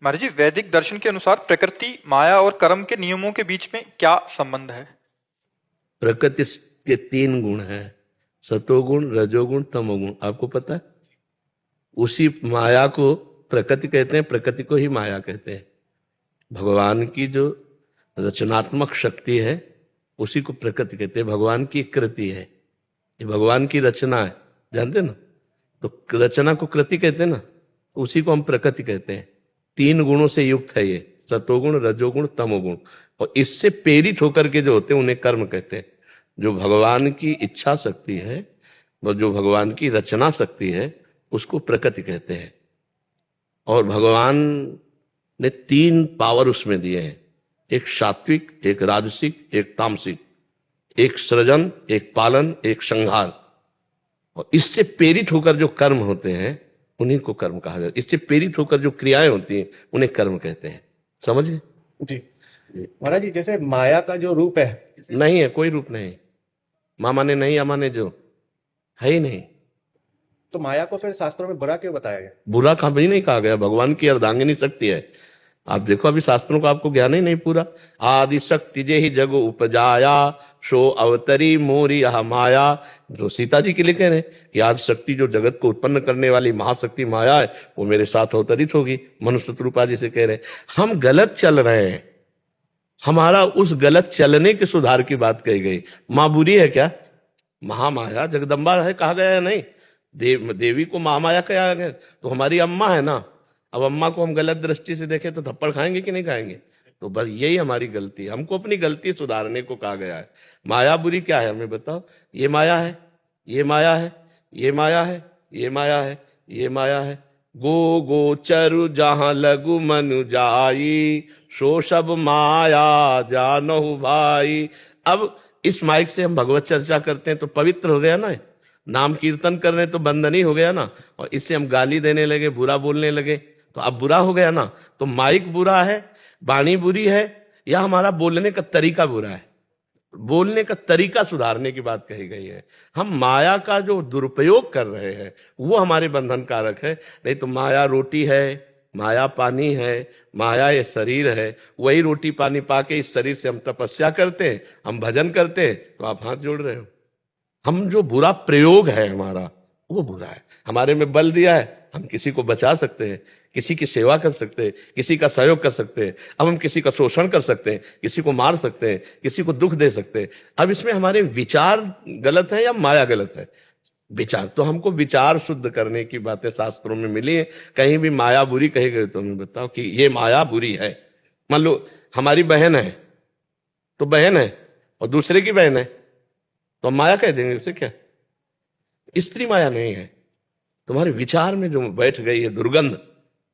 महाराज जी, वैदिक दर्शन के अनुसार प्रकृति, माया और कर्म के नियमों के बीच में क्या संबंध है? प्रकृति के 3 गुण हैं, सतोगुण, रजोगुण, तमोगुण। आपको पता है? उसी माया को प्रकृति कहते हैं, प्रकृति को ही माया कहते हैं। भगवान की जो रचनात्मक शक्ति है उसी को प्रकृति कहते हैं। भगवान की कृति है, ये भगवान की रचना है, जानते ना? तो रचना को कृति कहते हैं ना, उसी को हम प्रकृति कहते हैं। 3 गुणों से युक्त है ये, सतोगुण, रजोगुण, तमोगुण। और इससे प्रेरित होकर के जो होते हैं उन्हें कर्म कहते हैं। जो भगवान की इच्छा शक्ति है और जो भगवान की रचना शक्ति है उसको प्रकृति कहते हैं। और भगवान ने 3 पावर उसमें दिए हैं, एक सात्विक, एक राजसिक, एक तामसिक। एक सृजन, एक पालन, एक संहार। और इससे प्रेरित होकर जो कर्म होते हैं उन्हीं को कर्म कहा जाता है। इससे प्रेरित होकर जो क्रियाएं होती हैं उन्हें कर्म कहते हैं। समझ गए? जी महाराज जी, जैसे माया का जो रूप है, नहीं है, कोई रूप नहीं। माँ माने नहीं, अमाने जो है ही नहीं। तो माया को फिर शास्त्रों में बुरा क्यों बताया गया? बुरा कभी नहीं कहा गया, भगवान की अर्धांगिनी शक्ति है। आप देखो, अभी शास्त्रों का आपको ज्ञान ही नहीं पूरा। आदि शक्ति जे ही जग उपजाया, सो अवतरी मोरी यह माया। जो सीता जी के लिए कह रहे हैं कि आदि शक्ति जो जगत को उत्पन्न करने वाली महाशक्ति माया है वो मेरे साथ अवतरित होगी। मनुष्य रूपा जी से कह रहे हैं हम गलत चल रहे हैं, हमारा उस गलत चलने के सुधार की बात कही गई। माँ बुरी है क्या? महामाया जगदम्बा है कहा गया है नहीं? देवी को महामाया कहा गया तो हमारी अम्मा है ना। अब अम्मा को हम गलत दृष्टि से देखें तो थप्पड़ खाएंगे कि नहीं खाएंगे? तो बस यही हमारी गलती है, हमको अपनी गलती सुधारने को कहा गया है। माया बुरी क्या है हमें बताओ? ये माया है, ये माया है, ये माया है, ये माया है, ये माया है। गो गोचरु जहां लघु मनु जाई, सो सब माया जानहु भाई। अब इस माइक से हम भगवत चर्चा करते हैं तो पवित्र हो गया ना, नाम कीर्तन कर रहे तो बंधनी हो गया ना। और इससे हम गाली देने लगे, बुरा बोलने लगे तो अब बुरा हो गया ना। तो माइक बुरा है, वाणी बुरी है, या हमारा बोलने का तरीका बुरा है? बोलने का तरीका सुधारने की बात कही गई है। हम माया का जो दुरुपयोग कर रहे हैं वो हमारे बंधन कारक है। नहीं तो माया रोटी है, माया पानी है, माया ये शरीर है। वही रोटी पानी पाके इस शरीर से हम तपस्या करते हैं, हम भजन करते हैं, तो आप हाथ जोड़ रहे हो। हम जो बुरा प्रयोग है हमारा वो बुरा है। हमारे में बल दिया है, हम किसी को बचा सकते हैं, किसी की सेवा कर सकते हैं, किसी का सहयोग कर सकते हैं। अब हम किसी का शोषण कर सकते हैं, किसी को मार सकते हैं, किसी को दुख दे सकते हैं। अब इसमें हमारे विचार गलत है या माया गलत है? विचार। तो हमको विचार शुद्ध करने की बातें शास्त्रों में मिली है। कहीं भी माया बुरी कही गई तो हमें बताओ कि ये माया बुरी है। मान लो हमारी बहन है तो बहन है और दूसरे की बहन है तो हम माया कह देंगे उसे क्या? स्त्री माया नहीं है। तुम्हारे विचार में जो बैठ गई है दुर्गंध,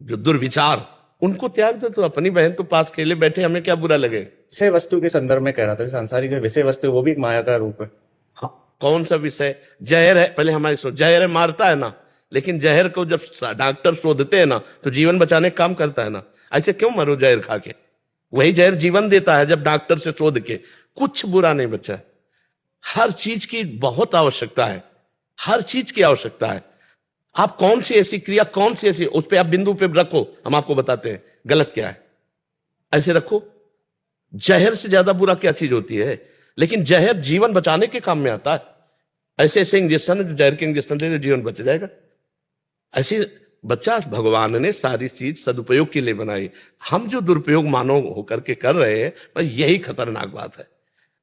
जो दुर्विचार, उनको त्याग दो। तो अपनी बहन तो पास खेले बैठे, हमें क्या बुरा लगे? विषय वस्तु के संदर्भ में कह रहा था, सांसारिक जो विषय वस्तु वो भी एक माया का रूप है। हाँ, कौन सा विषय? जहर है, पहले हमारी सोच। जहर है, मारता है ना, लेकिन जहर को जब डॉक्टर शोधते हैं ना तो जीवन बचाने का काम करता है ना। ऐसे क्यों मरो जहर खा के? वही जहर जीवन देता है जब डॉक्टर से शोध के। कुछ बुरा नहीं बचा। हर चीज की बहुत आवश्यकता है, हर चीज की आवश्यकता है। आप कौन सी ऐसी क्रिया, कौन सी ऐसी, उस पे आप बिंदु पे रखो, हम आपको बताते हैं गलत क्या है। ऐसे रखो। जहर से ज्यादा बुरा क्या चीज होती है? लेकिन जहर जीवन बचाने के काम में आता है। ऐसे ऐसे इंजेक्शन जो जहर के इंजेक्शन दे जीवन बच जाएगा। ऐसे बच्चा भगवान ने सारी चीज सदुपयोग के लिए बनाई। हम जो दुरुपयोग मानव होकर के कर रहे हैं यही खतरनाक बात है।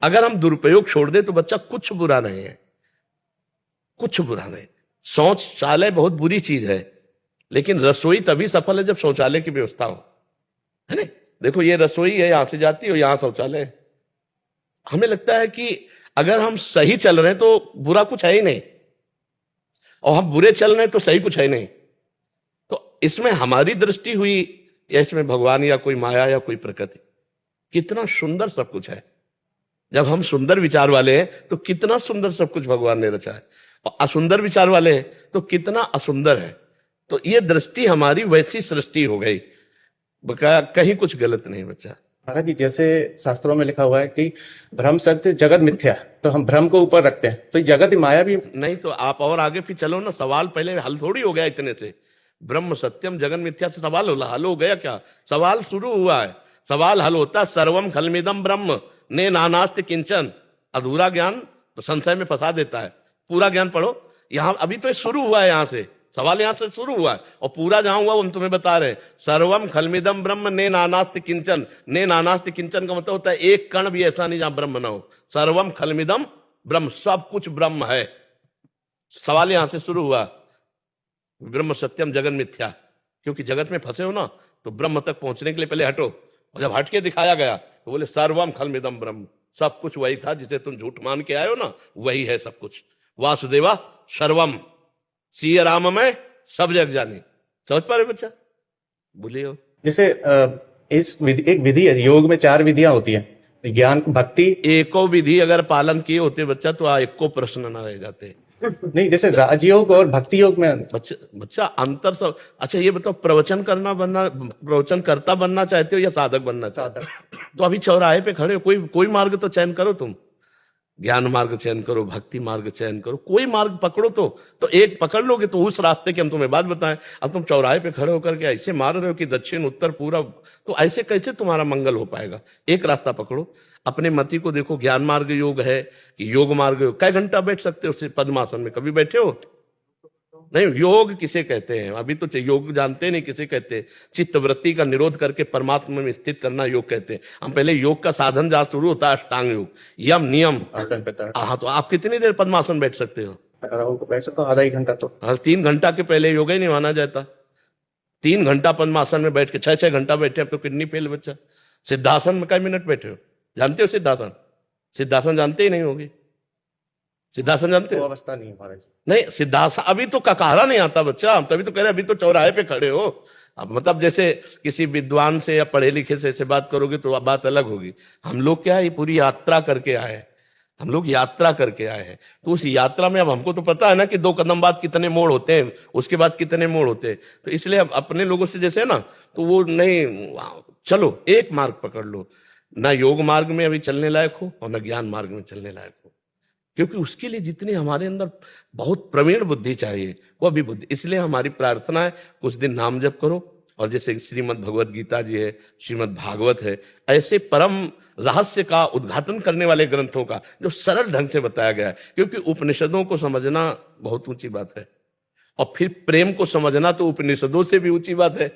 अगर हम दुरुपयोग छोड़ दे तो बच्चा कुछ बुरा नहीं है, कुछ बुरा नहीं। शौचालय बहुत बुरी चीज है, लेकिन रसोई तभी सफल है जब शौचालय की व्यवस्था हो, है ना? देखो ये रसोई है, यहां से जाती है, यहां शौचालय है। हमें लगता है कि अगर हम सही चल रहे हैं तो बुरा कुछ है ही नहीं, और हम बुरे चल रहे हैं तो सही कुछ है ही नहीं। तो इसमें हमारी दृष्टि हुई या इसमें भगवान या कोई माया या कोई प्रकृति? कितना सुंदर सब कुछ है। जब हम सुंदर विचार वाले हैं तो कितना सुंदर सब कुछ भगवान ने रचा है, और असुंदर विचार वाले हैं तो कितना असुंदर है। तो ये दृष्टि हमारी वैसी सृष्टि हो गई, कहीं कुछ गलत नहीं बचा। महाराज जी, जैसे शास्त्रों में लिखा हुआ है कि भ्रम सत्य जगत मिथ्या, तो हम भ्रम को ऊपर रखते हैं, तो जगत माया भी नहीं। तो आप और आगे फिर चलो ना, सवाल पहले हल थोड़ी हो गया इतने से। ब्रह्म सत्यम जगन मिथ्या से सवाल हल हो गया क्या? सवाल शुरू हुआ है, सवाल हल होता है सर्वम खलमिदम ब्रह्म ने नानास्ति किंचन। अधूरा ज्ञान संशय में फंसा देता है, पूरा ज्ञान पढ़ो। यहां अभी तो शुरू हुआ है, यहां से सवाल यहां से शुरू हुआ है और पूरा जहां हुआ वो हम तुम्हें बता रहे हैं। सर्वम खलमिदम ब्रह्म ने नानास्ति किंचन। ने नानास्ति किंचन का मतलब होता है एक कण भी ऐसा नहीं जहां ब्रह्म ना हो। सर्वम खलमिदम ब्रह्म, सब कुछ ब्रह्म है। सवाल यहां से शुरू हुआ, ब्रह्म सत्यम जगन मिथ्या। क्योंकि जगत में फंसे हो ना, तो ब्रह्म तक पहुंचने के लिए पहले हटो, और जब हट के दिखाया गया तो बोले सर्वम खलमिदम ब्रह्म, सब कुछ वही था जिसे तुम झूठ मान के आए हो ना, वही है सब कुछ। वासुदेवा सर्वम, सिया राम में सब जग जाने। समझ पा रहे बच्चा? बोलिए। जैसे एक विधि है, योग में 4 विधियां होती है, ज्ञान, भक्ति। एको विधि अगर पालन किए होते बच्चा तो एको प्रश्न न रह जाते। नहीं, जैसे राजयोग और भक्ति योग में बच्चा अंतर सब। अच्छा ये बताओ, प्रवचन करता बनना चाहते हो या साधक बनना चाहते हो? तो अभी चौराहे पे खड़े हो, कोई मार्ग तो चयन करो तुम। ज्ञान मार्ग चयन करो, भक्ति मार्ग चयन करो, कोई मार्ग पकड़ो। तो एक पकड़ लोगे तो उस रास्ते की हम तुम्हें बात बताएं। अब तुम चौराहे पे खड़े होकर के ऐसे मार रहे हो कि दक्षिण उत्तर पूरब, तो ऐसे कैसे तुम्हारा मंगल हो पाएगा? एक रास्ता पकड़ो, अपने मति को देखो। ज्ञान मार्ग योग है कि योग मार्ग? कई घंटा बैठ सकते हो पद्मासन में? कभी बैठे हो? नहीं। योग किसे कहते हैं? अभी तो योग जानते नहीं किसे कहते हैं। चित्त वृत्ति का निरोध करके परमात्मा में स्थित करना योग कहते हैं। हम पहले योग का साधन जहां शुरू होता है अष्टांग योग, यम नियम आसन पे। हाँ, तो आप कितनी देर पद्मासन बैठ सकते हो? बैठ सकता हूँ आधा 1 घंटा। तो 3 घंटा के पहले योग ही नहीं माना जाता। 3 घंटा पद्मासन में बैठ के 6 घंटा बैठे, अब तो किडनी फेल बच्चा। सिद्धासन में कई मिनट बैठे हो? जानते हो सिद्धासन? सिद्धासन जानते ही नहीं होगी। सिद्धासन जानते हो? अवस्था नहीं हमारे। नहीं, सिद्धासन अभी तो ककारा नहीं आता बच्चा। हम तभी तो कह रहे अभी तो चौराहे पे खड़े हो। अब मतलब जैसे किसी विद्वान से या पढ़े लिखे से ऐसे बात करोगे तो बात अलग होगी। हम लोग क्या है, ये पूरी यात्रा करके आए हैं। हम लोग यात्रा करके आए हैं, तो उस यात्रा में अब हमको तो पता है ना कि 2 कदम बाद कितने मोड़ होते हैं, उसके बाद कितने मोड़ होते हैं। तो इसलिए अब अपने लोगों से जैसे है ना, तो वो नहीं, चलो एक मार्ग पकड़ लो। ना योग मार्ग में अभी चलने लायक हो और ना ज्ञान मार्ग में चलने लायक हो, क्योंकि उसके लिए जितनी हमारे अंदर बहुत प्रवीण बुद्धि चाहिए, वो भी बुद्धि। इसलिए हमारी प्रार्थना है कुछ दिन नाम जप करो, और जैसे श्रीमद् भगवत गीता जी है, श्रीमद् भागवत है, ऐसे परम रहस्य का उद्घाटन करने वाले ग्रंथों का जो सरल ढंग से बताया गया है। क्योंकि उपनिषदों को समझना बहुत ऊंची बात है, और फिर प्रेम को समझना तो उपनिषदों से भी ऊंची बात है।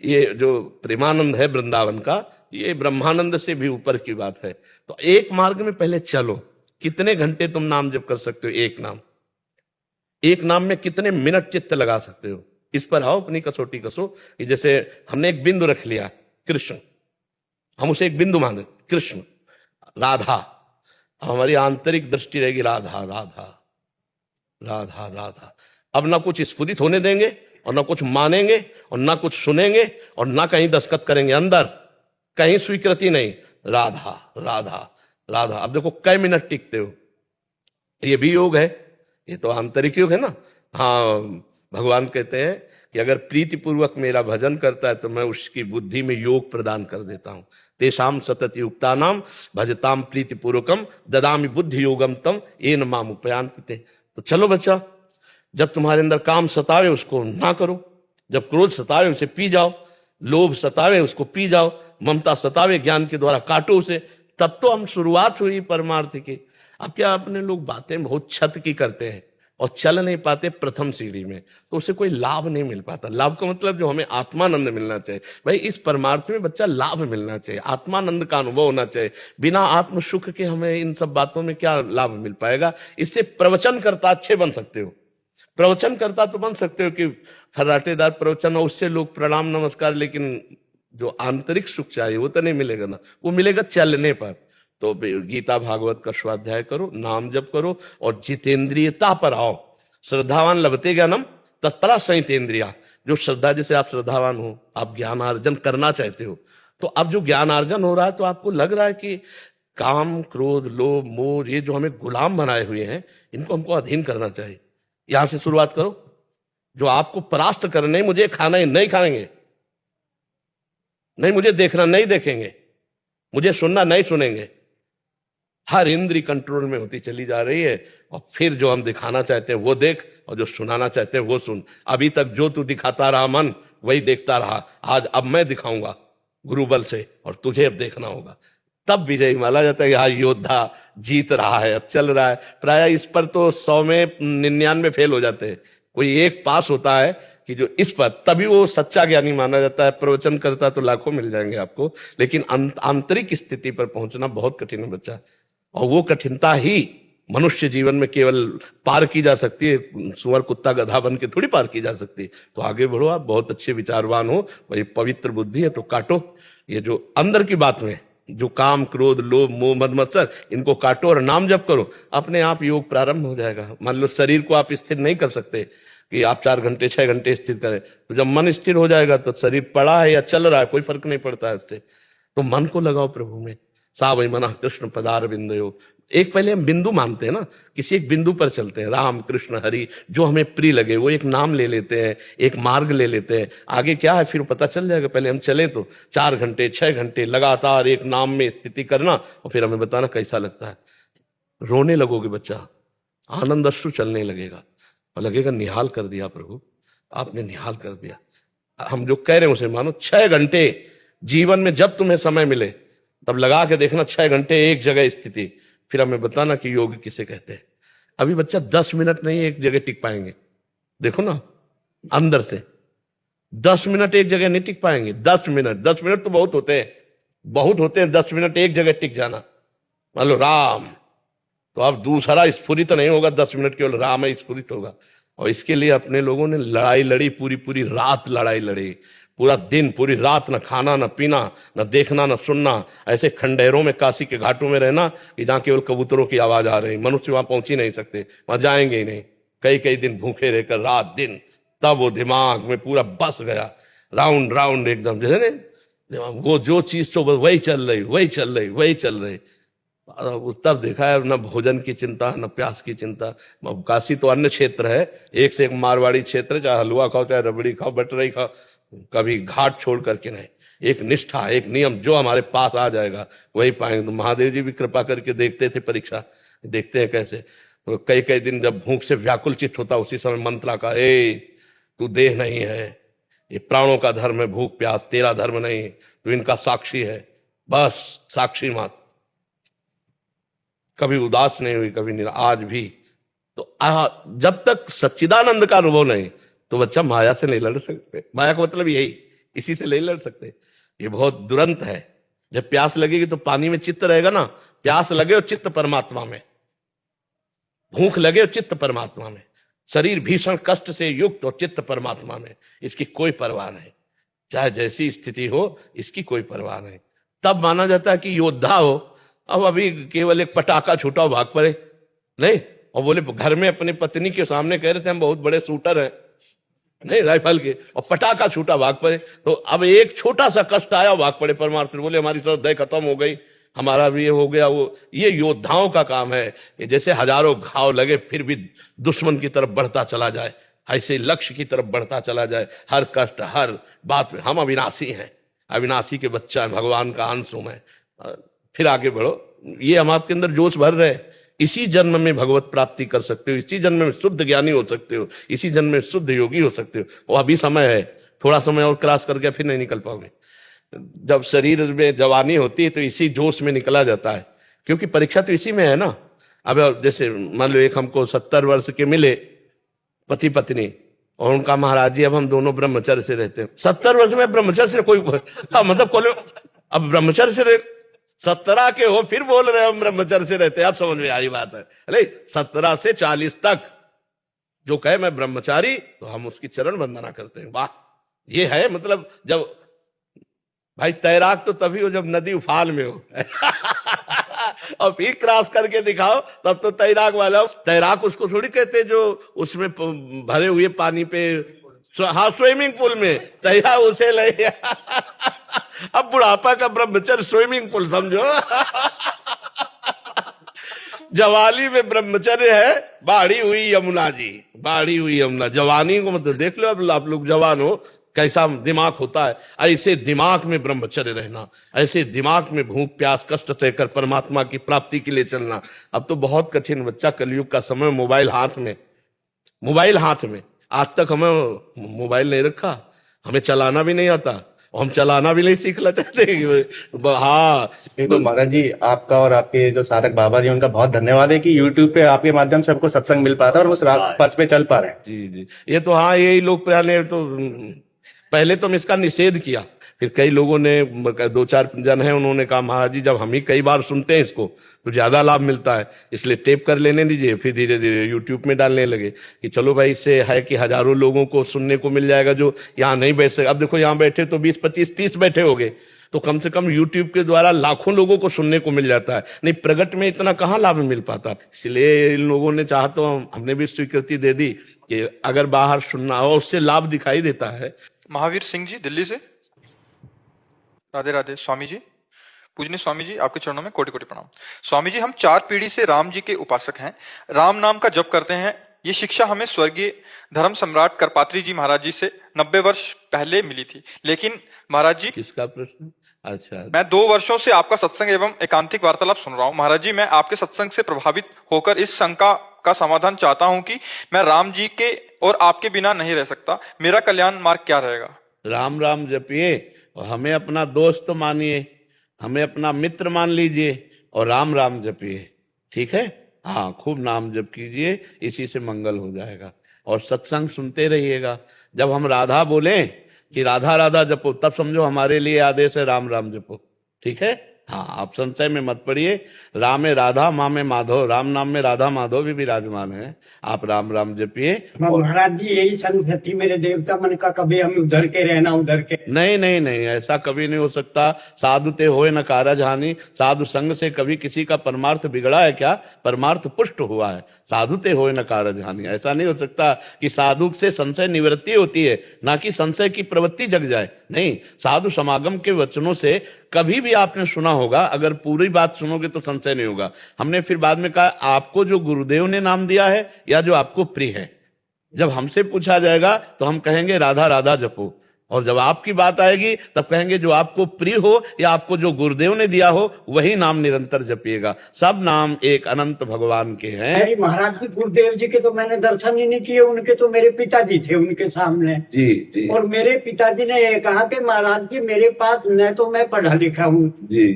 ये जो प्रेमानंद है वृंदावन का, ये ब्रह्मानंद से भी ऊपर की बात है। तो एक मार्ग में पहले चलो। कितने घंटे तुम नाम जप कर सकते हो? एक नाम में कितने मिनट चित्त लगा सकते हो? इस पर आओ, अपनी कसौटी कसो। कि जैसे हमने एक बिंदु रख लिया, कृष्ण, हम उसे एक बिंदु माने, कृष्ण, राधा। अब हमारी आंतरिक दृष्टि रहेगी राधा राधा राधा राधा। अब ना कुछ स्फुरित होने देंगे, और ना कुछ मानेंगे, और ना कुछ सुनेंगे, और ना कहीं दस्तखत करेंगे अंदर, कहीं स्वीकृति नहीं। राधा राधा राधा। अब देखो कई मिनट टिकते हो। ये भी योग है, ये तो आंतरिक योग है ना। हाँ, भगवान कहते हैं कि अगर प्रीति पूर्वक मेरा भजन करता है तो मैं उसकी बुद्धि में योग प्रदान कर देता हूं। तेषाम सतत युक्ता नाम भजताम प्रीति पूर्वकम ददामि बुद्धि योगम तम येन माम उपयान्ति। तो चलो बच्चा, जब तुम्हारे अंदर काम सतावे उसको ना करो, जब क्रोध सतावे उसे पी जाओ, लोभ सतावे उसको पी जाओ, ममता सतावे ज्ञान के द्वारा काटो उसे। तब तो हम शुरुआत हुई परमार्थ की। अब क्या अपने लोग बातें बहुत छत की करते हैं और चल नहीं पाते प्रथम सीढ़ी में, तो उसे कोई लाभ नहीं मिल पाता। लाभ का मतलब जो हमें आत्मानंद मिलना चाहिए। भाई इस परमार्थ में बच्चा लाभ मिलना चाहिए, आत्मानंद का अनुभव होना चाहिए। बिना आत्म सुख के हमें इन सब बातों में क्या लाभ मिल पाएगा? इससे प्रवचन करता अच्छे बन सकते हो, प्रवचन करता तो बन सकते हो कि फर्राटेदार प्रवचन और उससे लोग प्रणाम नमस्कार, लेकिन जो आंतरिक सुख चाहिए वो तो नहीं मिलेगा ना, वो मिलेगा चलने पर। तो गीता भागवत का स्वाध्याय करो, नाम जप करो, और जितेंद्रियता पर आओ। श्रद्धावान लभते ज्ञानम तत्परा संयतेंद्रिया। जो श्रद्धा, जैसे आप श्रद्धावान हो, आप ज्ञान अर्जन करना चाहते हो, तो अब जो ज्ञान अर्जन हो रहा है तो आपको लग रहा है कि काम क्रोध लोभ मोह ये जो हमें गुलाम बनाए हुए हैं, इनको हमको अधीन करना चाहिए। यहां से शुरुआत करो। जो आपको परास्त करने, मुझे खाना ही नहीं खाएंगे, नहीं मुझे देखना नहीं देखेंगे, मुझे सुनना नहीं सुनेंगे, हर इंद्री कंट्रोल में होती चली जा रही है। और फिर जो हम दिखाना चाहते हैं वो देख, और जो सुनाना चाहते हैं वो सुन। अभी तक जो तू दिखाता रहा मन, वही देखता रहा। आज अब मैं दिखाऊंगा गुरु बल से, और तुझे अब देखना होगा। तब विजयी माना जाता है कि हाँ, योद्धा जीत रहा है, अब चल रहा है। प्राय इस पर तो 100 में 99 फेल हो जाते हैं। कोई एक पास होता है कि जो इस पर, तभी वो सच्चा ज्ञानी माना जाता है। प्रवचन करता तो लाखों मिल जाएंगे आपको, लेकिन आंतरिक स्थिति पर पहुंचना बहुत कठिन है बच्चा। और वो कठिनता ही मनुष्य जीवन में केवल पार की जा सकती है, सुअर कुत्ता गधा बन के थोड़ी पार की जा सकती। तो आगे बढ़ो, आप बहुत अच्छे विचारवान हो, वही पवित्र बुद्धि है, तो काटो ये जो अंदर की बात में, जो काम क्रोध लोभ मोह मद मत्सर, इनको काटो और नाम जप करो। अपने आप योग प्रारंभ हो जाएगा। मान लो शरीर को आप स्थिर नहीं कर सकते कि आप 4 घंटे 6 घंटे स्थिर करें, तो जब मन स्थिर हो जाएगा तो शरीर पड़ा है या चल रहा है कोई फर्क नहीं पड़ता है इससे। तो मन को लगाओ प्रभु में। सा वही मना कृष्ण पदार बिंदयो। एक पहले हम बिंदु मानते हैं ना, किसी एक बिंदु पर चलते हैं, राम कृष्ण हरि, जो हमें प्रिय लगे वो एक नाम ले लेते हैं, एक मार्ग ले लेते हैं। आगे क्या है फिर पता चल जाएगा। पहले हम चले तो 4 घंटे 6 घंटे लगातार एक नाम में स्थिति करना, और फिर हमें बताना कैसा लगता है। रोने लगोगे बच्चा, आनंद अश्रु चलने लगेगा, और लगेगा निहाल कर दिया प्रभु, आपने निहाल कर दिया। हम जो कह रहे हैं उसे मानो। 6 घंटे जीवन में जब तुम्हें समय मिले तब लगा के देखना, 6 घंटे एक जगह स्थिति, फिर हमें बताना कि योग किसे कहते हैं। अभी बच्चा 10 मिनट नहीं एक जगह टिक पाएंगे। देखो ना अंदर से 10 मिनट एक जगह नहीं टिक पाएंगे। 10 मिनट तो बहुत होते हैं, बहुत होते हैं 10 मिनट एक जगह टिक जाना। मान लो राम, तो अब दूसरा स्फुरित नहीं होगा, 10 मिनट केवल राम ही स्फुरित होगा। और इसके लिए अपने लोगों ने लड़ाई लड़ी, पूरी पूरी रात लड़ाई लड़ी, पूरा दिन पूरी रात, न खाना न पीना, न देखना न सुनना। ऐसे खंडहरों में, काशी के घाटों में रहना कि जहाँ केवल कबूतरों की आवाज आ रही, मनुष्य वहां पहुंच ही नहीं सकते, वहां जाएंगे ही नहीं। कई कई दिन भूखे रहकर रात दिन, तब वो दिमाग में पूरा बस गया, राउंड राउंड एकदम, जैसे दिमाग वो जो चीज तो वही चल रही, वही चल रही, वही चल रही। तब देखा है न भोजन की चिंता न प्यास की चिंता। काशी तो अन्य क्षेत्र है, एक से एक मारवाड़ी क्षेत्र, चाहे हलवा खाओ चाहे रबड़ी खाओ बटरई खाओ, कभी घाट छोड़ करके नहीं। एक निष्ठा, एक नियम, जो हमारे पास आ जाएगा वही पाएंगे। तो महादेव जी भी कृपा करके देखते थे परीक्षा, देखते हैं कैसे। तो कई कई दिन जब भूख से व्याकुल चित्त होता, उसी समय मंत्रा का, ए तू देह नहीं है, ये प्राणों का धर्म है भूख प्यास, तेरा धर्म नहीं, तू इनका साक्षी है, बस साक्षी मात्र। कभी उदास नहीं हुई, कभी नहीं, आज भी। तो जब तक सच्चिदानंद का अनुभव नहीं, तो बच्चा माया से नहीं लड़ सकते। माया का मतलब यही, इसी से नहीं लड़ सकते। ये बहुत दुरंत है। जब प्यास लगेगी तो पानी में चित्त रहेगा ना, प्यास लगे और चित्त परमात्मा में, भूख लगे और चित्त परमात्मा में, शरीर भीषण कष्ट से युक्त और चित्त परमात्मा में, इसकी कोई परवाह नहीं। चाहे जैसी स्थिति हो, इसकी कोई परवाह नहीं। तब माना जाता है कि योद्धा हो। अब अभी केवल एक पटाखा छूटा भाग पड़े नहीं, और बोले घर में अपनी पत्नी के सामने कह रहे थे हम बहुत बड़े शूटर हैं, नहीं राइफल के, और पटाखा छूटा भाग पड़े। तो अब एक छोटा सा कष्ट आया, भाग पड़े परमार्थ, बोले हमारी श्रद्धा खत्म हो गई, हमारा भी ये हो गया वो। ये योद्धाओं का काम है कि जैसे हजारों घाव लगे फिर भी दुश्मन की तरफ बढ़ता चला जाए, ऐसे लक्ष्य की तरफ बढ़ता चला जाए। हर कष्ट हर बात में हम अविनाशी हैं, अविनाशी के बच्चा है, भगवान का अंश हूं मैं। फिर आगे बढ़ो, ये हम आपके अंदर जोश भर रहे हैं। इसी जन्म में भगवत प्राप्ति कर सकते हो, इसी जन्म में शुद्ध ज्ञानी हो सकते हो, इसी जन्म में शुद्ध योगी हो सकते हो। और अभी समय है, थोड़ा समय और क्रॉस करके फिर नहीं निकल पाओगे। जब शरीर में जवानी होती है तो इसी जोश में निकला जाता है, क्योंकि परीक्षा तो इसी में है ना। अब जैसे मान लो एक हमको 70 वर्ष के मिले पति पत्नी, और उनका महाराज जी अब हम दोनों ब्रह्मचर्य से रहते हैं। 70 वर्ष में ब्रह्मचर्य से कोई मतलब अब ब्रह्मचर्य से 17 के हो फिर बोल रहे हम ब्रह्मचर्य से रहते हैं। आप समझ में आई बात है। अरे 17 से 40 तक जो कहे मैं ब्रह्मचारी, तो हम उसकी चरण वंदना करते हैं। वाह, ये है मतलब। जब भाई तैराक तो तभी हो जब नदी उफान में हो और फिर क्रॉस करके दिखाओ, तब तो तैराक वाला हो। तैराक उसको थोड़ी कहते जो उसमें भरे हुए पानी पे, हाँ स्विमिंग पूल में तैराक उसे ले अब बुढ़ापा का ब्रह्मचर्य स्विमिंग पूल समझो जवानी में ब्रह्मचर्य है बाढ़ी हुई यमुना जी, बाढ़ी हुई यमुना। जवानी को मतलब देख लो, अब आप लोग जवान हो, कैसा दिमाग होता है। ऐसे दिमाग में ब्रह्मचर्य रहना, ऐसे दिमाग में भूख प्यास कष्ट सहकर परमात्मा की प्राप्ति के लिए चलना। अब तो बहुत कठिन बच्चा, कलयुग का समय, मोबाइल हाथ में, मोबाइल हाथ में। आज तक हमें मोबाइल नहीं रखा, हमें चलाना भी नहीं आता, और हम चलाना भी नहीं सीखना चाहते। हाँ, ये तो महाराज जी आपका और आपके जो साधक बाबा जी उनका बहुत धन्यवाद है कि यूट्यूब पे आपके माध्यम से हमको सत्संग मिल पाता है और उस पथ पे चल पा रहे हैं। जी जी, ये तो हाँ, यही लोग पहले तो पहले तो हम इसका निषेध किया, फिर कई लोगों ने, 2-4 जन हैं, उन्होंने कहा महाराज जी जब हम ही कई बार सुनते हैं इसको तो ज्यादा लाभ मिलता है, इसलिए टेप कर लेने दीजिए। फिर धीरे धीरे यूट्यूब में डालने लगे कि चलो भाई, इससे है कि हजारों लोगों को सुनने को मिल जाएगा जो यहाँ नहीं बैठ सके। अब देखो यहाँ बैठे तो 20, 25, 30 बैठे हो गए, तो कम से कम यूट्यूब के द्वारा लाखों लोगों को सुनने को मिल जाता है। नहीं, प्रगट में इतना कहाँ लाभ मिल पाता। इसलिए इन लोगों ने चाहा तो हमने भी स्वीकृति दे दी कि अगर बाहर सुनना हो, उससे लाभ दिखाई देता है। महावीर सिंह जी दिल्ली से, राधे राधे। स्वामी जी, पूजनीय स्वामी जी, आपके चरणों में कोटि कोटि प्रणाम। स्वामी जी, हम 4 पीढ़ी से राम जी के उपासक हैं, राम नाम का जप करते हैं। ये शिक्षा हमें स्वर्गीय धर्म सम्राट करपात्री जी महाराज जी से 90 वर्ष पहले मिली थी। लेकिन महाराज जी, किसका प्रश्न? अच्छा, मैं 2 वर्षों से आपका सत्संग एवं एकांतिक वार्तालाप सुन रहा हूँ। महाराज जी, मैं आपके सत्संग से प्रभावित होकर इस शंका का समाधान चाहता हूँ कि मैं राम जी के और आपके बिना नहीं रह सकता। मेरा कल्याण मार्ग क्या रहेगा? राम राम जपिए और हमें अपना दोस्त मानिए, हमें अपना मित्र मान लीजिए और राम राम जपिए, ठीक है? हाँ, खूब नाम जप कीजिए, इसी से मंगल हो जाएगा। और सत्संग सुनते रहिएगा। जब हम राधा बोलें कि राधा राधा जपो, तब समझो हमारे लिए आदेश है राम राम जपो, ठीक है? हाँ, आप संशय में मत पड़िए। राम में राधा, माँ में माधव, राम नाम में राधा माधव भी विराजमान है। आप राम राम जपिए। महाराज जी यही संस्कृति मेरे देवता मन का, कभी हम उधर के रहना उधर के। नहीं नहीं नहीं, ऐसा कभी नहीं हो सकता। साधु ते होए न कारज हानि, साधु संग से कभी किसी का परमार्थ बिगड़ा है क्या? परमार्थ पुष्ट हुआ है। साधु ते होए न कारज हानि, ऐसा नहीं हो सकता कि साधु से संशय निवृत्ति होती है, ना कि संशय की प्रवृत्ति जग जाए। नहीं, साधु समागम के वचनों से कभी भी आपने सुना होगा, अगर पूरी बात सुनोगे तो संशय नहीं होगा। हमने फिर बाद में कहा आपको जो गुरुदेव ने नाम दिया है या जो आपको प्रिय है। जब हमसे पूछा जाएगा तो हम कहेंगे राधा राधा जपो, और जब आपकी बात आएगी तब कहेंगे जो आपको प्रिय हो या आपको जो गुरुदेव ने दिया हो वही नाम निरंतर जपिएगा। सब नाम एक अनंत भगवान के हैं। नहीं महाराज जी, गुरुदेव जी के तो मैंने दर्शन ही नहीं किए, उनके तो मेरे पिताजी थे उनके सामने। जी जी। और मेरे पिताजी ने ये कहा कि महाराज जी मेरे पास न तो मैं पढ़ा लिखा हूँ,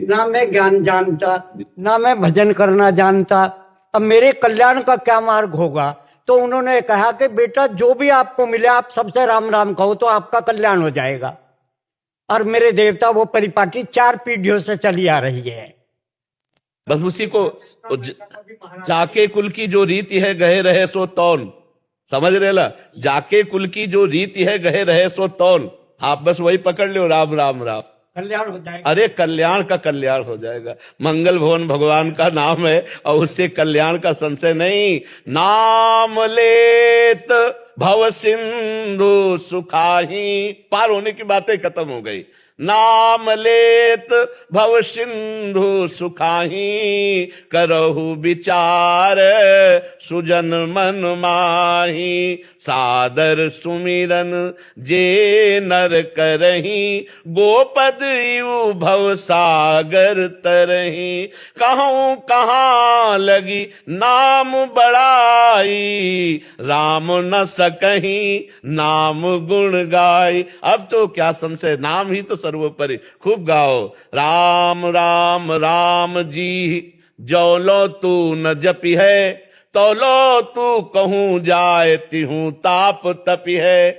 ना मैं ज्ञान जानता, ना मैं भजन करना जानता, अब मेरे कल्याण का क्या मार्ग होगा? तो उन्होंने कहा कि बेटा जो भी आपको मिले आप सबसे राम राम कहो तो आपका कल्याण हो जाएगा। और मेरे देवता वो परिपाटी 4 पीढ़ियों से चली आ रही है। बस उसी को जाके कुल की जो रीति है गहे रहे सो तौन, समझ रहे ला? जाके कुल की जो रीति है गहे रहे सो तौन, आप बस वही पकड़ लो, राम राम राम, कल्याण हो जाएगा। अरे कल्याण का कल्याण हो जाएगा। मंगल भवन भगवान का नाम है और उससे कल्याण का संशय नहीं। नाम लेत भव सिंधु सुखाही, पार होने की बातें खत्म हो गई। नाम लेत भव सिंधु सुखाही, करहु विचार सुजन मन माही, सादर सुमिरन जे नर करही, गोपद यू भव सागर तरही, कहूँ कहाँ लगी नाम बड़ाई, राम न सकही नाम गुण गाई। अब तो क्या संशय, नाम ही तो सर्वोपरि। खूब गाओ, राम राम राम जी जो लो तू न जपी है, तो लो तू कहूं जाए तिहूं ताप तपी है।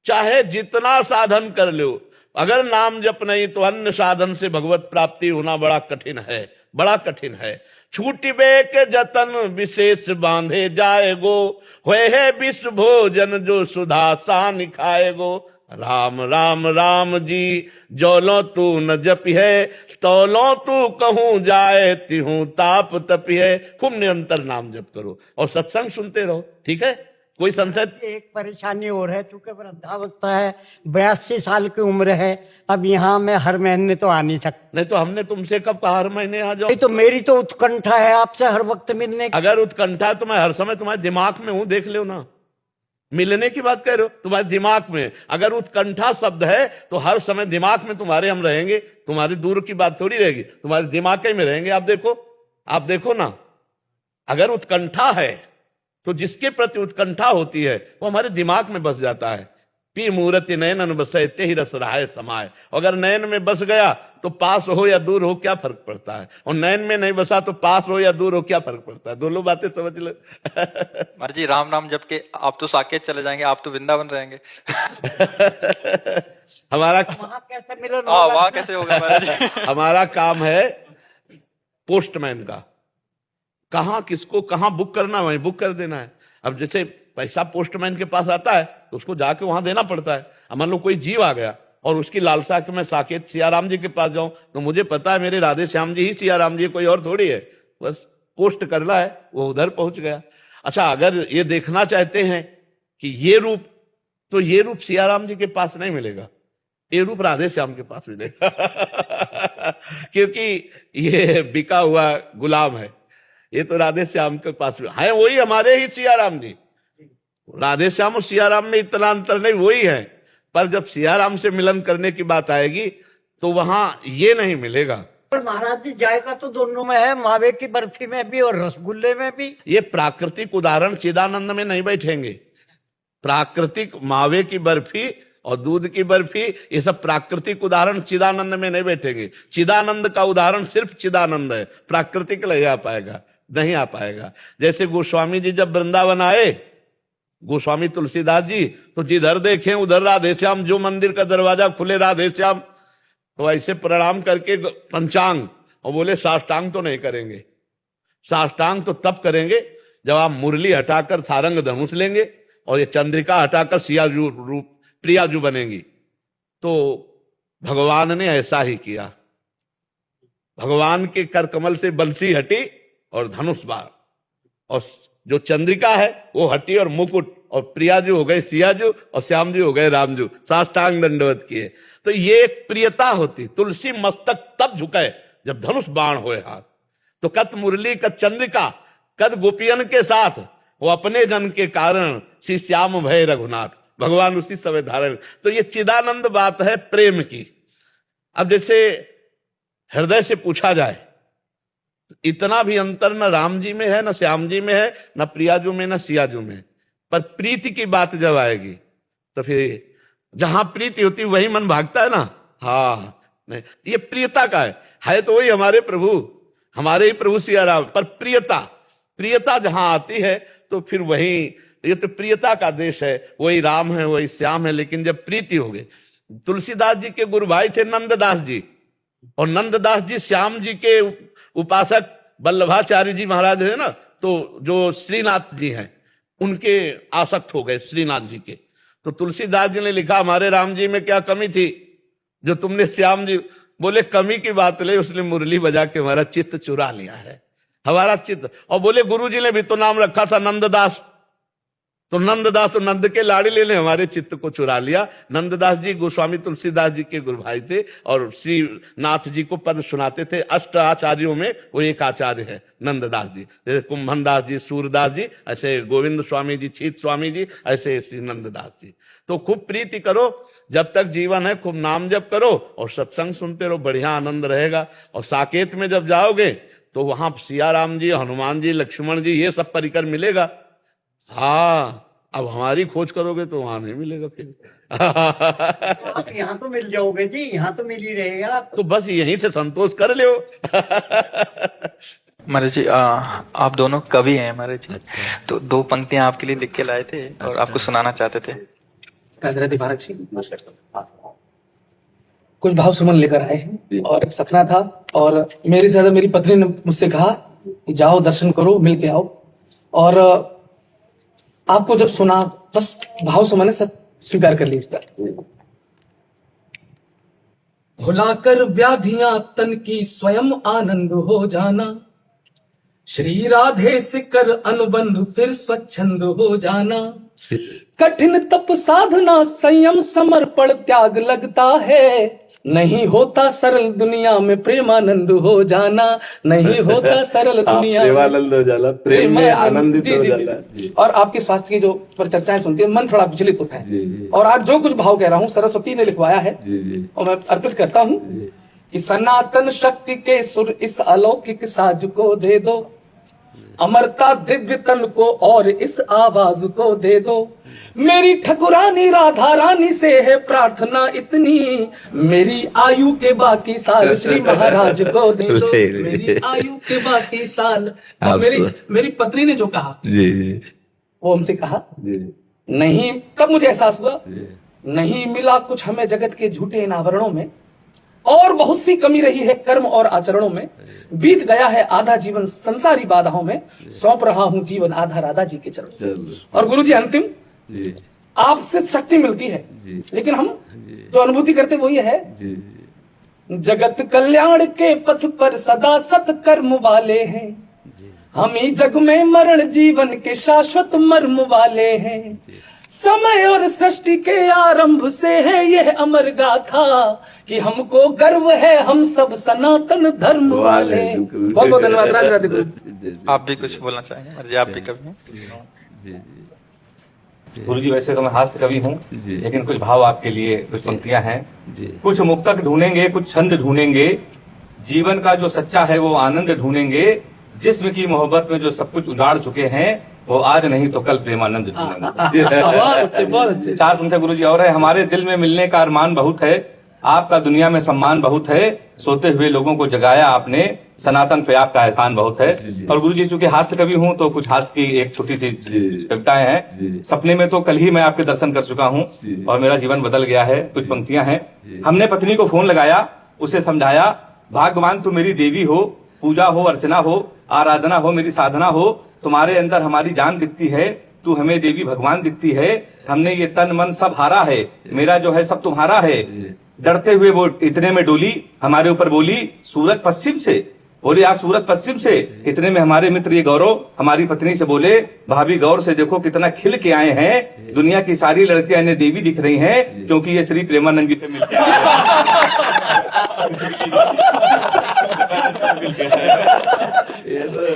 चाहे जितना साधन कर लो, अगर नाम जप नहीं तो अन्य साधन से भगवत प्राप्ति होना बड़ा कठिन है, बड़ा कठिन है। छूटिबे के जतन विशेष बांधे जाएगो, होए है विष भोजन जो सुधा सान खाएगो। राम राम राम जी जो लो तू न जपी है, तो लो तू कहूं जाए तिहूं ताप तपी है। खूब निरंतर नाम जप करो और सत्संग सुनते रहो, ठीक है? कोई संशय? एक परेशानी और है, चूंकि वृद्धावस्था है, 82 साल की उम्र है, अब यहाँ मैं हर महीने तो आ नहीं सकता। नहीं तो हमने तुमसे कब कहा हर महीने आ जाओ? नहीं तो मेरी तो उत्कंठा है आपसे हर वक्त मिलने की। अगर उत्कंठा तो मैं हर समय तुम्हारे दिमाग में हूं, देख लो ना, मिलने की बात कह रहे हो, तुम्हारे दिमाग में अगर उत्कंठा शब्द है तो हर समय दिमाग में तुम्हारे हम रहेंगे, तुम्हारी दूर की बात थोड़ी रहेगी, तुम्हारे दिमाग में रहेंगे। आप देखो ना, अगर उत्कंठा है तो जिसके प्रति उत्कंठा होती है वो हमारे दिमाग में बस जाता है। पी मूर्ति नयन बसते ही रस रहा समाय। अगर नयन में बस गया तो पास हो या दूर हो क्या फर्क पड़ता है, और नयन में नहीं बसा तो पास हो या दूर हो क्या फर्क पड़ता है। दोनों बातें समझ लो। महाराज जी राम नाम जप के आप तो साकेत चले जाएंगे, आप तो वृंदावन रहेंगे। हमारा वहाँ कैसे मिलन हाँ होगा? वहां कैसे होगा महाराज जी? हमारा काम है पोस्टमैन का, कहां किसको कहां बुक करना वहीं बुक कर देना है। अब जैसे पैसा पोस्टमैन के पास आता है तो उसको जाके वहां देना पड़ता है। अब मान लो कोई जीव आ गया और उसकी लालसा कि मैं साकेत सियाराम जी के पास जाऊं, तो मुझे पता है मेरे राधे श्याम जी ही सियाराम जी, कोई और थोड़ी है, बस पोस्ट करना है, वो उधर पहुंच गया। अच्छा, अगर ये देखना चाहते हैं कि ये रूप, तो ये रूप सियाराम जी के पास नहीं मिलेगा, ये रूप राधे श्याम के पास मिलेगा। क्योंकि ये बिका हुआ गुलाम है, ये तो राधे श्याम के पास है, वही हमारे ही सियाराम जी। राधे श्याम और सियाराम में इतना अंतर नहीं, वही है। पर जब सियाराम से मिलन करने की बात आएगी तो वहां ये नहीं मिलेगा। पर महाराज जी जायका तो दोनों में है, मावे की बर्फी में भी और रसगुल्ले में भी। ये प्राकृतिक उदाहरण चिदानंद में नहीं बैठेंगे। प्राकृतिक मावे की बर्फी और दूध की बर्फी, ये सब प्राकृतिक उदाहरण चिदानंद में नहीं बैठेंगे। चिदानंद का उदाहरण सिर्फ चिदानंद है, प्राकृतिक नहीं आ पाएगा, नहीं आ पाएगा। जैसे गोस्वामी जी जब वृंदावन आए, गोस्वामी तुलसीदास जी, तो जिधर देखें उधर राधे श्याम, जो मंदिर का दरवाजा खुले राधे श्याम। तो ऐसे प्रणाम करके पंचांग, और बोले साष्टांग तो नहीं करेंगे, साष्टांग तो तब करेंगे जब आप मुरली हटाकर सारंग धनुष लेंगे और ये चंद्रिका हटाकर सियाजू रूप प्रियाजू बनेंगी। तो भगवान ने ऐसा ही किया, भगवान के कर कमल से बंसी हटी और धनुष बाण, और जो चंद्रिका है वो हटी और मुकुट, और प्रियाजू हो गए सियाजू और श्यामजी हो गए रामजू, साष्टांग दंडवत किए। तो ये एक प्रियता होती। तुलसी मस्तक तब झुकाए जब धनुष बाण होए हाथ। तो कत मुरली कत चंद्रिका कद गोपियन के साथ, वो अपने जन के कारण श्री श्याम भय रघुनाथ, भगवान उसी समय धारण। तो ये चिदानंद बात है प्रेम की। अब जैसे हृदय से पूछा जाए, इतना भी अंतर न राम जी में है, न श्याम जी में है, न प्रियाजू में, न सियाजू में। पर प्रीति की बात जब आएगी तो फिर जहां प्रीति होती वही मन भागता है ना। हाँ, नहीं, ये प्रियता का है तो वही हमारे प्रभु, हमारे ही प्रभु सियाराम। पर प्रियता जहां आती है तो फिर वही, ये तो प्रियता का देश है, वही राम है, वही श्याम है। लेकिन जब प्रीति हो गई, तुलसीदास जी के गुरु भाई थे नंददास जी, और नंददास जी श्याम जी के उपासक वल्लभाचार्य जी महाराज है ना, तो जो श्रीनाथ जी हैं उनके आसक्त हो गए श्रीनाथ जी के। तो तुलसीदास जी ने लिखा, हमारे राम जी में क्या कमी थी जो तुमने श्याम जी। बोले कमी की बात ले, उसने मुरली बजा के हमारा चित्त चुरा लिया है, हमारा चित्त। और बोले गुरु जी ने भी तो नाम रखा था नंददास, तो नंददास तो नंद के लाड़ले ने हमारे चित्त को चुरा लिया। नंददास जी गोस्वामी तुलसीदास जी के गुरु भाई थे और श्री नाथ जी को पद सुनाते थे। अष्ट आचार्यों में वो एक आचार्य है नंददास जी। जैसे कुंभनदास जी, सूरदास जी, ऐसे गोविंद स्वामी जी, छीत स्वामी जी, ऐसे श्री नंददास जी। तो खूब प्रीति करो, जब तक जीवन है खूब नाम जप करो और सत्संग सुनते रहो, बढ़िया आनंद रहेगा। और साकेत में जब जाओगे तो वहां सियाराम जी, हनुमान जी, लक्ष्मण जी, ये सब परिकर मिलेगा। हाँ, अब हमारी खोज करोगे तो वहां नहीं मिलेगा फिर। आप यहाँ तो मिल जाओगे जी, यहाँ तो मिल ही रहेगा। तो बस यहीं से संतोष कर लो। महाराज जी आप दोनों कवि हैं महाराज जी, तो दो पंक्तियां आपके लिए लिख के लाए थे और आपको सुनाना चाहते थे। राधे राधे महाराज जी, कुछ भाव सुमन लेकर आए हैं। और एक सपना था, और मेरी से ज्यादा मेरी पत्नी ने मुझसे कहा जाओ दर्शन करो, मिल के आओ। और आपको जब सुना बस भाव सुमन सर स्वीकार कर लीजिए। भुलाकर व्याधियां तन की स्वयं आनंद हो जाना, श्री राधे से कर अनुबंध फिर स्वच्छंद हो जाना। कठिन तप साधना संयम समर्पण त्याग लगता है, नहीं होता सरल दुनिया में प्रेमानंद हो जाना, नहीं होता सरल दुनिया में प्रेमानंद हो जाला, प्रेम में आनंदित हो जाला। जी। और आपके स्वास्थ्य की जो पर चर्चाएं सुनती है मन थोड़ा विचलित होता है। जी। और आज जो कुछ भाव कह रहा हूँ सरस्वती ने लिखवाया है जी। और मैं अर्पित करता हूँ कि सनातन शक्ति के सुर इस अलौकिक साज को दे दो, अमरता दिव्य तन को और इस आवाज को दे दो। मेरी ठकुरानी राधा रानी से है प्रार्थना इतनी, मेरी आयु के बाकी साल श्री महाराज को दे दो, मेरी आयु के बाकी साल। और मेरी पत्नी ने जो कहा जी। वो हमसे कहा जी। नहीं, तब मुझे एहसास हुआ नहीं मिला कुछ हमें जगत के झूठे इन आवरणों में, और बहुत सी कमी रही है कर्म और आचरणों में, बीत गया है आधा जीवन संसारी बाधाओं में, सौंप रहा हूं जीवन आधा राधा जी के चरणों। और गुरु जी अंतिम जी। आपसे शक्ति मिलती है जी। लेकिन हम जो अनुभूति करते वो ये है जी। जगत कल्याण के पथ पर सदा सत्कर्म वाले हैं, हम ही जग में मरण जीवन के शाश्वत मर्म वाले हैं। समय और सृष्टि के आरंभ से है यह अमर गाथा कि हमको गर्व है हम सब सनातन धर्म वाले। बहुत बहुत धन्यवाद। राधे राधे गुरु। आप भी कुछ बोलना चाहेंगे और जी आप भी कभी? गुरु जी वैसे तो मैं हास्य कवि हूँ, जी। लेकिन कुछ भाव आपके लिए, कुछ पंक्तियां हैं। जी। कुछ मुक्तक ढूंढेंगे, कुछ छंद ढूंढेंगे, जीवन का जो सच्चा है वो आनंद ढूंढेंगे, जिस्म की मोहब्बत में जो सब कुछ उजाड़ चुके हैं वो आज नहीं तो कल प्रेमानंद ढूंढेंगे। बहुत अच्छे, बहुत अच्छे। चार पंक्तियां गुरु जी और है। हमारे दिल में मिलने का अरमान बहुत है, आपका दुनिया में सम्मान बहुत है, सोते हुए लोगों को जगाया आपने, सनातन पे आपका एहसान बहुत है। और गुरु जी चूंकि हास्य कवि हूँ तो कुछ हास्य की एक छोटी सी कविताएं हैं। सपने में तो कल ही मैं आपके दर्शन कर चुका हूँ और मेरा जीवन बदल गया है। कुछ पंक्तियां हैं। हमने पत्नी को फोन लगाया, उसे समझाया, भाग्यवान तू मेरी देवी हो, पूजा हो अर्चना हो आराधना हो मेरी साधना हो, तुम्हारे अंदर हमारी जान दिखती है, तू हमें देवी भगवान दिखती है, हमने ये तन मन सब हारा है, मेरा जो है सब तुम्हारा है। डरते हुए वो इतने में डोली, हमारे ऊपर बोली सूरज पश्चिम से, बोले आज सूरज पश्चिम से। इतने में हमारे मित्र ये गौरव हमारी पत्नी से बोले, भाभी गौर से देखो कितना खिल के आए हैं, दुनिया की सारी लड़कियां इन्हें देवी दिख रही हैं क्योंकि ये श्री प्रेमानंद जी से मिलके आए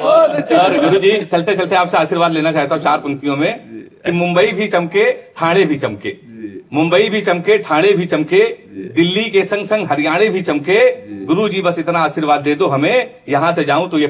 और गुरु जी चलते चलते आपसे आशीर्वाद लेना चाहता हूँ चार पंक्तियों में कि मुंबई भी चमके ठाणे भी चमके, मुंबई भी चमके ठाणे भी चमके, दिल्ली के संग संग हरियाणा भी चमके। गुरु जी बस इतना आशीर्वाद दे दो हमें, यहाँ से जाऊं तो ये